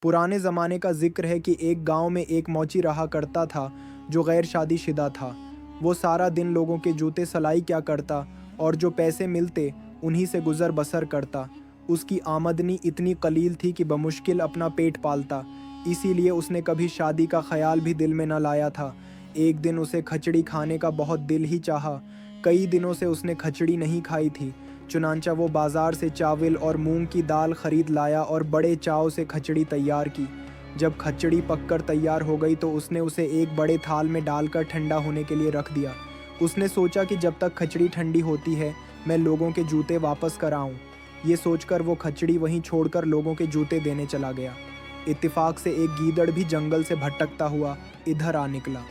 पुराने ज़माने का ज़िक्र है कि एक गांव में एक मौची रहा करता था जो गैर शादीशुदा था। वो सारा दिन लोगों के जूते सिलाई क्या करता और जो पैसे मिलते उन्हीं से गुज़र बसर करता। उसकी आमदनी इतनी कलील थी कि बमुश्किल अपना पेट पालता, इसीलिए उसने कभी शादी का ख्याल भी दिल में न लाया था। एक दिन उसे खचड़ी खाने का बहुत दिल ही चाहा। कई दिनों से उसने खचड़ी नहीं खाई थी। चुनांचा वो बाज़ार से चावल और मूंग की दाल खरीद लाया और बड़े चाव से खचड़ी तैयार की। जब खचड़ी पककर तैयार हो गई तो उसने उसे एक बड़े थाल में डालकर ठंडा होने के लिए रख दिया। उसने सोचा कि जब तक खचड़ी ठंडी होती है मैं लोगों के जूते वापस कराऊं। ये सोचकर वो खचड़ी वहीं छोड़कर लोगों के जूते देने चला गया। इत्तेफाक से एक गीदड़ भी जंगल से भटकता हुआ इधर आ निकला।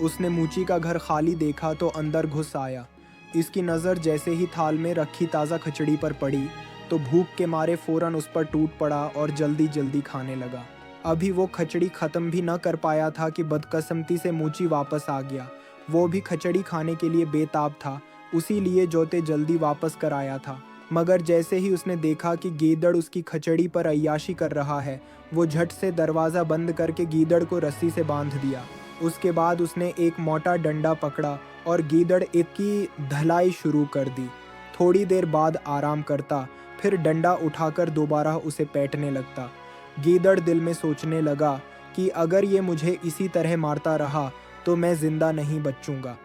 उसने मूची का घर खाली देखा तो अंदर घुस आया। इसकी नज़र जैसे ही थाल में रखी ताज़ा खचड़ी पर पड़ी तो भूख के मारे फ़ौरन उस पर टूट पड़ा और जल्दी जल्दी खाने लगा। अभी वो खचड़ी ख़त्म भी न कर पाया था कि बदकिस्मती से मूची वापस आ गया। वो भी खचड़ी खाने के लिए बेताब था, उसी लिए जोते जल्दी वापस कर आया था। मगर जैसे ही उसने देखा कि गीदड़ उसकी खचड़ी पर अय्याशी कर रहा है, वो झट से दरवाज़ा बंद करके गीदड़ को रस्सी से बांध दिया। उसके बाद उसने एक मोटा डंडा पकड़ा और गीदड़ की धलाई शुरू कर दी। थोड़ी देर बाद आराम करता, फिर डंडा उठाकर दोबारा उसे पैंटने लगता। गीदड़ दिल में सोचने लगा कि अगर ये मुझे इसी तरह मारता रहा तो मैं ज़िंदा नहीं बचूंगा।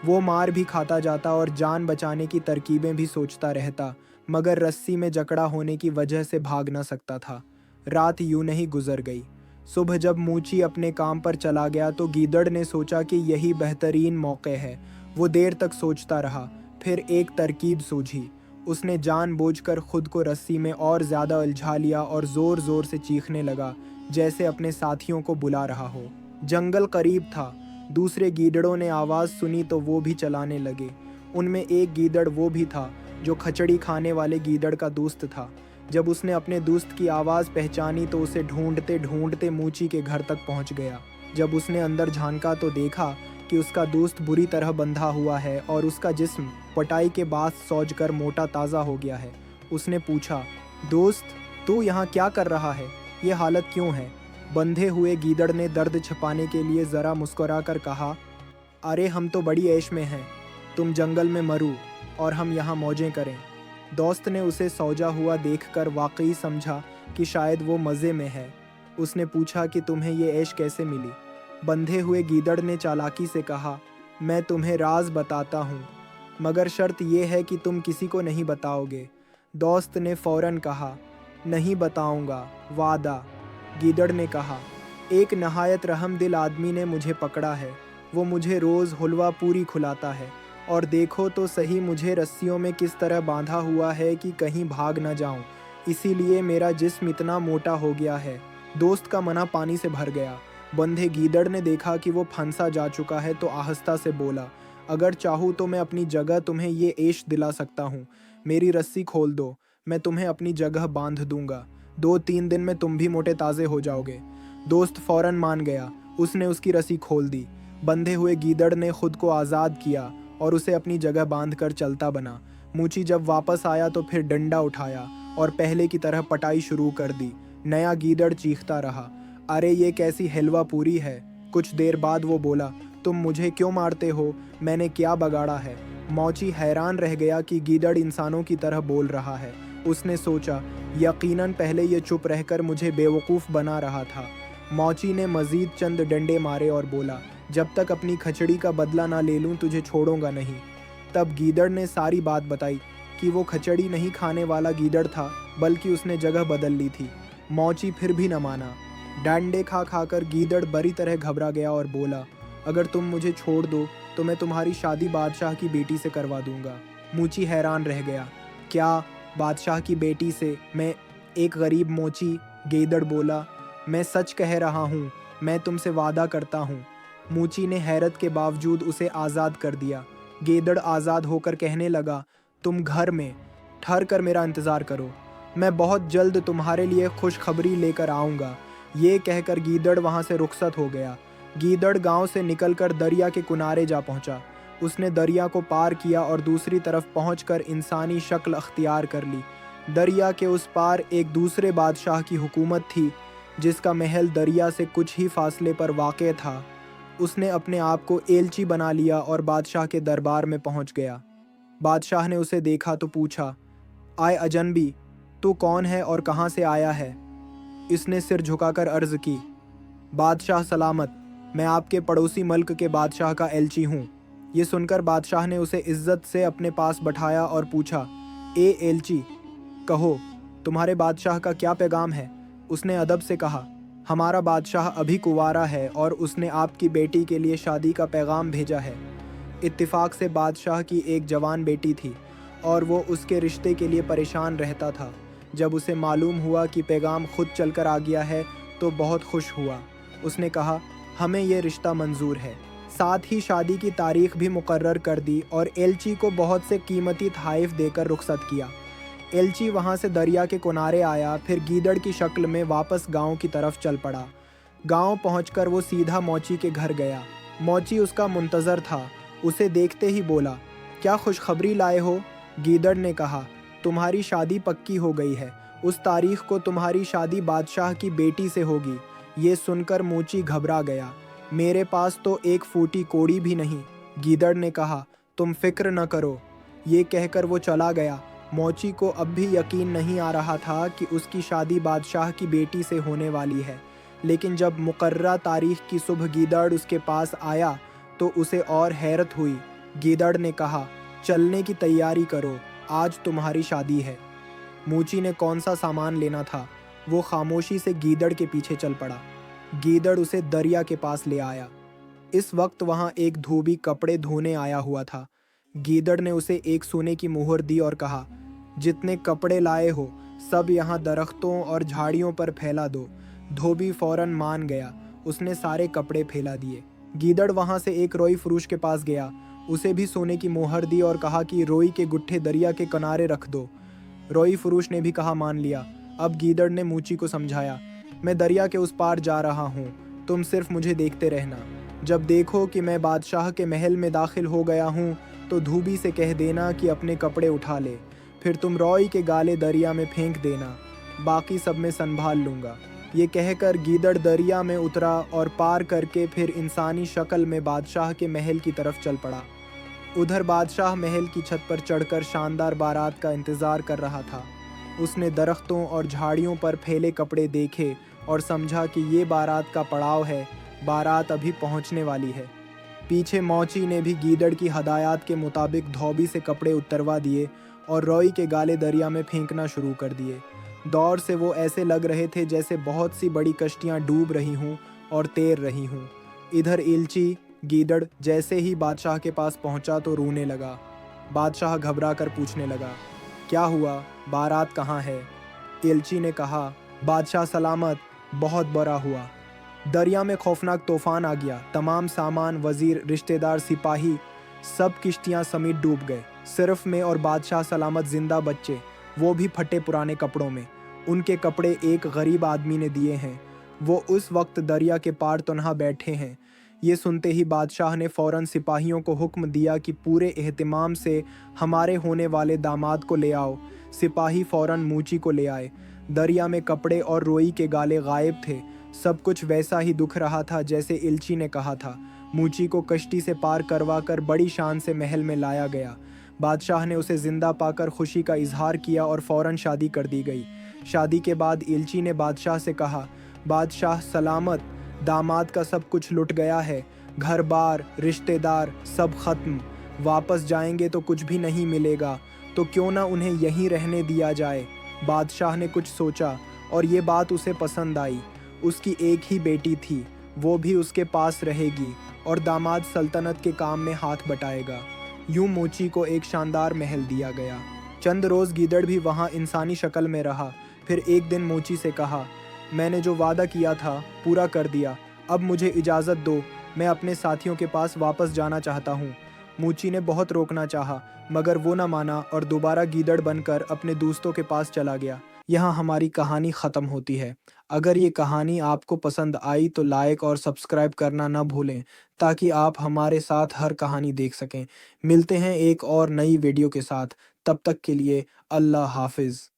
वो मार भी खाता जाता और जान बचाने की तरकीबें भी सोचता रहता, मगर रस्सी में जकड़ा होने की वजह से भाग न सकता था। रात यूं नहीं गुजर गई। सुबह जब मूची अपने काम पर चला गया तो गीदड़ ने सोचा कि यही बेहतरीन मौके है। वो देर तक सोचता रहा, फिर एक तरकीब सूझी। उसने जानबूझकर खुद को रस्सी में और ज़्यादा उलझा लिया और ज़ोर ज़ोर से चीखने लगा, जैसे अपने साथियों को बुला रहा हो। जंगल करीब था। दूसरे गीदड़ों ने आवाज़ सुनी तो वो भी चलाने लगे। उनमें एक गीदड़ वो भी था जो खचड़ी खाने वाले गीदड़ का दोस्त था। जब उसने अपने दोस्त की आवाज़ पहचानी तो उसे ढूंढते ढूंढते मूची के घर तक पहुंच गया। जब उसने अंदर झांका तो देखा कि उसका दोस्त बुरी तरह बंधा हुआ है और उसका जिस्म पटाई के बाद सौज कर मोटा ताज़ा हो गया है। उसने पूछा, दोस्त तू यहाँ क्या कर रहा है? ये हालत क्यों है? बंधे हुए गीदड़ ने दर्द छिपाने के लिए ज़रा मुस्कुरा कर कहा, अरे हम तो बड़ी ऐश में हैं, तुम जंगल में मरो और हम यहाँ मौजें करें। दोस्त ने उसे सौजा हुआ देखकर वाकई समझा कि शायद वो मज़े में है। उसने पूछा कि तुम्हें ये ऐश कैसे मिली? बंधे हुए गीदड़ ने चालाकी से कहा, मैं तुम्हें राज बताता हूँ, मगर शर्त ये है कि तुम किसी को नहीं बताओगे। दोस्त ने फ़ौरन कहा, नहीं बताऊँगा, वादा। गीदड़ ने कहा, एक नहायत रहमदिल आदमी ने मुझे पकड़ा है। वो मुझे रोज़ हलवा पूरी खुलाता है और देखो तो सही मुझे रस्सियों में किस तरह बांधा हुआ है कि कहीं भाग न जाऊं। इसीलिए मेरा जिस्म इतना मोटा हो गया है। दोस्त का मना पानी से भर गया। बंधे गीदड़ ने देखा कि वो फंसा जा चुका है तो आहिस्ता से बोला, अगर चाहूँ तो मैं अपनी जगह तुम्हें ये ऐश दिला सकता हूँ। मेरी रस्सी खोल दो, मैं तुम्हें अपनी जगह बांध दूंगा। 2-3 दिन में तुम भी मोटे ताज़े हो जाओगे। दोस्त फ़ौरन मान गया। उसने उसकी रस्सी खोल दी। बंधे हुए गीदड़ ने खुद को आज़ाद किया और उसे अपनी जगह बांध कर चलता बना। मूची जब वापस आया तो फिर डंडा उठाया और पहले की तरह पटाई शुरू कर दी। नया गीदड़ चीखता रहा, अरे ये कैसी हलवा पूरी है? कुछ देर बाद वो बोला, तुम मुझे क्यों मारते हो? मैंने क्या बगाड़ा है? मौची हैरान रह गया कि गीदड़ इंसानों की तरह बोल रहा है। उसने सोचा, यकीनन पहले ये चुप रहकर मुझे बेवकूफ़ बना रहा था। मौची ने मज़ीद चंद डंडे मारे और बोला, जब तक अपनी खचड़ी का बदला ना ले लूँ तुझे छोड़ूंगा नहीं। तब गीदड़ ने सारी बात बताई कि वो खचड़ी नहीं खाने वाला गीदड़ था, बल्कि उसने जगह बदल ली थी। मौची फिर भी न माना। डंडे खा खाकर गीदड़ बुरी तरह घबरा गया और बोला, अगर तुम मुझे छोड़ दो तो मैं तुम्हारी शादी बादशाह की बेटी से करवा दूंगा। मूची हैरान रह गया, क्या बादशाह की बेटी से? मैं एक गरीब मोची। गीदड़ बोला, मैं सच कह रहा हूँ, मैं तुमसे वादा करता हूँ। मूची ने हैरत के बावजूद उसे आज़ाद कर दिया। गीदड़ आज़ाद होकर कहने लगा, तुम घर में ठहर कर मेरा इंतज़ार करो, मैं बहुत जल्द तुम्हारे लिए खुशखबरी लेकर आऊँगा। ये कहकर गीदड़ वहाँ से रुखसत हो गया। गीदड़ गांव से निकलकर दरिया के किनारे जा पहुँचा। उसने दरिया को पार किया और दूसरी तरफ पहुंचकर इंसानी शक्ल अख्तियार कर ली। दरिया के उस पार एक दूसरे बादशाह की हुकूमत थी। جس کا محل دریا سے کچھ ہی فاصلے پر واقع تھا، اس نے اپنے آپ کو ایلچی بنا لیا اور بادشاہ کے دربار میں پہنچ گیا۔ بادشاہ نے اسے دیکھا تو پوچھا، آئے اجنبی، تو کون ہے اور کہاں سے آیا ہے؟ اس نے سر جھکا کر عرض کی، بادشاہ سلامت، میں آپ کے پڑوسی ملک کے بادشاہ کا ایلچی ہوں۔ یہ سن کر بادشاہ نے اسے عزت سے اپنے پاس بٹھایا اور پوچھا، اے ایلچی، کہو تمہارے بادشاہ کا کیا پیغام ہے؟ اس نے ادب سے کہا، ہمارا بادشاہ ابھی کنوارا ہے اور اس نے آپ کی بیٹی کے لیے شادی کا پیغام بھیجا ہے۔ اتفاق سے بادشاہ کی ایک جوان بیٹی تھی اور وہ اس کے رشتے کے لیے پریشان رہتا تھا۔ جب اسے معلوم ہوا کہ پیغام خود چل کر آ گیا ہے تو بہت خوش ہوا۔ اس نے کہا، ہمیں یہ رشتہ منظور ہے۔ ساتھ ہی شادی کی تاریخ بھی مقرر کر دی اور ایلچی کو بہت سے قیمتی تحائف دے کر رخصت کیا۔ ایلچی وہاں سے دریا کے کنارے آیا، پھر گیدڑ کی شکل میں واپس گاؤں کی طرف چل پڑا۔ گاؤں پہنچ کر وہ سیدھا موچی کے گھر گیا۔ موچی اس کا منتظر تھا۔ اسے دیکھتے ہی بولا، کیا خوشخبری لائے ہو؟ گیدڑ نے کہا، تمہاری شادی پکی ہو گئی ہے۔ اس تاریخ کو تمہاری شادی بادشاہ کی بیٹی سے ہوگی۔ یہ سن کر موچی گھبرا گیا۔ میرے پاس تو ایک پھوٹی کوڑی بھی نہیں۔ گیدڑ نے کہا، تم فکر نہ کرو۔ یہ کہہ کر وہ چلا گیا۔ موچی کو اب بھی یقین نہیں آ رہا تھا کہ اس کی شادی بادشاہ کی بیٹی سے ہونے والی ہے، لیکن جب مقررہ تاریخ کی صبح گیدڑ اس کے پاس آیا تو اسے اور حیرت ہوئی۔ گیدڑ نے کہا، چلنے کی تیاری کرو، آج تمہاری شادی ہے۔ موچی نے کون سا سامان لینا تھا، وہ خاموشی سے گیدڑ کے پیچھے چل پڑا۔ گیدڑ اسے دریا کے پاس لے آیا۔ اس وقت وہاں ایک دھوبی کپڑے دھونے آیا ہوا تھا۔ گیدڑ نے اسے ایک سونے کی مہر دی اور کہا، جتنے کپڑے لائے ہو سب یہاں درختوں اور جھاڑیوں پر پھیلا دو۔ دھوبی فوراً مان گیا۔ اس نے سارے کپڑے پھیلا دیے۔ گیدڑ وہاں سے ایک روئی فروش کے پاس گیا، اسے بھی سونے کی مہر دی اور کہا کہ روئی کے گٹھے دریا کے کنارے رکھ دو۔ روئی فروش نے بھی کہا مان لیا۔ اب گیدڑ نے موچی کو سمجھایا، میں دریا کے اس پار جا رہا ہوں، تم صرف مجھے دیکھتے رہنا۔ جب دیکھو کہ میں بادشاہ کے محل میں داخل ہو گیا ہوں تو دھوبی سے کہہ دینا کہ اپنے کپڑے اٹھا لے، پھر تم روئی کے گالے دریا میں پھینک دینا، باقی سب میں سنبھال لوں گا۔ یہ کہہ کر گیدڑ دریا میں اترا اور پار کر کے پھر انسانی شکل میں بادشاہ کے محل کی طرف چل پڑا۔ ادھر بادشاہ محل کی چھت پر چڑھ کر شاندار بارات کا انتظار کر رہا تھا۔ اس نے درختوں اور جھاڑیوں پر پھیلے کپڑے دیکھے اور سمجھا کہ یہ بارات کا پڑاؤ ہے، بارات ابھی پہنچنے والی ہے۔ پیچھے موچی نے بھی گیدڑ کی ہدایات کے مطابق دھوبی سے کپڑے اتروا دیے اور روئی کے گالے دریا میں پھینکنا شروع کر دیے۔ دور سے وہ ایسے لگ رہے تھے جیسے بہت سی بڑی کشتیاں ڈوب رہی ہوں اور تیر رہی ہوں۔ ادھر ایلچی گیدڑ جیسے ہی بادشاہ کے پاس پہنچا تو رونے لگا۔ بادشاہ گھبرا کر پوچھنے لگا، کیا ہوا، بارات کہاں ہے؟ ایلچی نے کہا، بادشاہ سلامت، بہت برا ہوا۔ دریا میں خوفناک طوفان آ گیا، تمام سامان، وزیر، رشتہ دار، سپاہی، سب کشتیاں سمیت ڈوب گئے۔ صرف میں اور بادشاہ سلامت زندہ بچے، وہ بھی پھٹے پرانے کپڑوں میں۔ ان کے کپڑے ایک غریب آدمی نے دیے ہیں، وہ اس وقت دریا کے پار تنہا بیٹھے ہیں۔ یہ سنتے ہی بادشاہ نے فوراً سپاہیوں کو حکم دیا کہ پورے اہتمام سے ہمارے ہونے والے داماد کو لے آؤ۔ سپاہی فوراً موچی کو لے آئے۔ دریا میں کپڑے اور روئی کے گالے غائب تھے۔ سب کچھ ویسا ہی دکھ رہا تھا جیسے ایلچی نے کہا تھا۔ موچی کو کشتی سے پار کروا کر بڑی شان سے محل میں لایا گیا۔ بادشاہ نے اسے زندہ پا کر خوشی کا اظہار کیا اور فوراً شادی کر دی گئی۔ شادی کے بعد ایلچی نے بادشاہ سے کہا، بادشاہ سلامت، داماد کا سب کچھ لٹ گیا ہے، گھر بار، رشتہ دار، سب ختم۔ واپس جائیں گے تو کچھ بھی نہیں ملے گا، تو کیوں نہ انہیں یہیں رہنے دیا جائے۔ بادشاہ نے کچھ سوچا اور یہ بات اسے پسند آئی۔ اس کی ایک ہی بیٹی تھی، وہ بھی اس کے پاس رہے گی اور داماد سلطنت کے کام میں ہاتھ بٹائے گا۔ یوں موچی کو ایک شاندار محل دیا گیا۔ چند روز گیدڑ بھی وہاں انسانی شکل میں رہا، پھر ایک دن موچی سے کہا، میں نے جو وعدہ کیا تھا پورا کر دیا، اب مجھے اجازت دو، میں اپنے ساتھیوں کے پاس واپس جانا چاہتا ہوں۔ موچی نے بہت روکنا چاہا مگر وہ نہ مانا اور دوبارہ گیدڑ بن کر اپنے دوستوں کے پاس چلا گیا۔ یہاں ہماری کہانی ختم ہوتی ہے۔ اگر یہ کہانی آپ کو پسند آئی تو لائک اور سبسکرائب کرنا نہ بھولیں تاکہ آپ ہمارے ساتھ ہر کہانی دیکھ سکیں۔ ملتے ہیں ایک اور نئی ویڈیو کے ساتھ، تب تک کے لیے اللہ حافظ۔